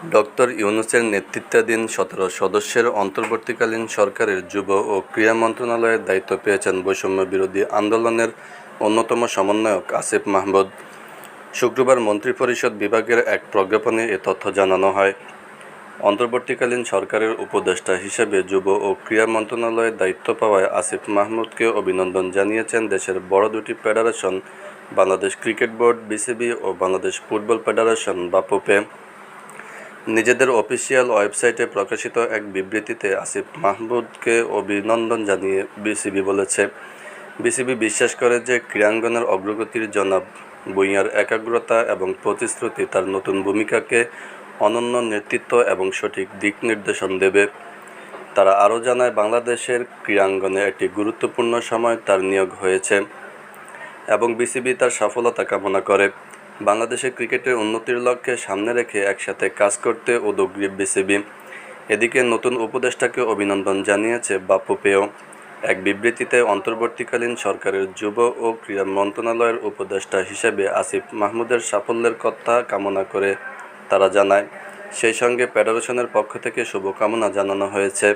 Doctor ইউনূসের নেতৃত্বাধীন ১৭ সদস্যের অন্তর্বর্তীকালীন সরকারের যুব ও ক্রীড়া মন্ত্রণালয়ের দায়িত্ব পেয়েছেন বৈষম্যবিরোধী আন্দোলনের অন্যতম সমন্বয়ক আসিফ মাহমুদ। শুক্রবার মন্ত্রিপরিষদ বিভাগের এক প্রজ্ঞাপনে এ তথ্য জানানো হয়। অন্তর্বর্তীকালীন সরকারের উপদেষ্টা হিসেবে যুব ও ক্রীড়া মন্ত্রণালয়ের দায়িত্ব পাওয়ায় আসিফ মাহমুদকে অভিনন্দন জানিয়েছেন দেশের বড় দুটি federation Bangladesh cricket board BCB ও বাংলাদেশ ফুটবল ফেডারেশন বাফুফে। নিজেদের অফিসিয়াল ওয়েবসাইটে প্রকাশিত এক বিবৃতিতে আসিফ মাহমুদকে অভিনন্দন জানিয়ে বিসিবি বলেছে, বিসিবি বিশ্বাস করে যে ক্রীড়াঙ্গনের অগ্রগতির জনাব ভূঁইয়ার একাগ্রতা এবং প্রতিশ্রুতি তার নতুন ভূমিকাকে অনন্য নেতৃত্ব এবং সঠিক দিক নির্দেশন দেবে। তারা আরও জানায়, বাংলাদেশের ক্রীড়াঙ্গনে একটি গুরুত্বপূর্ণ সময় তার নিয়োগ হয়েছে এবং বিসিবি তার সফলতা কামনা করে। বাংলাদেশের ক্রিকেটের উন্নতির লক্ষ্যে সামনে রেখে একসাথে কাজ করতে উদ্যোগী বিসিবি। এদিকে নতুন উপদেষ্টাকে অভিনন্দন জানিয়েছে বাফুফেও। এক বিবৃতিতে অন্তর্বর্তীকালীন সরকারের যুব ও ক্রীড়া মন্ত্রণালয়ের উপদেষ্টা হিসেবে আসিফ মাহমুদের সাফল্যের কথা কামনা করে তারা জানায়, সেই সঙ্গে ফেডারেশনের পক্ষ থেকে শুভকামনা জানানো হয়েছে।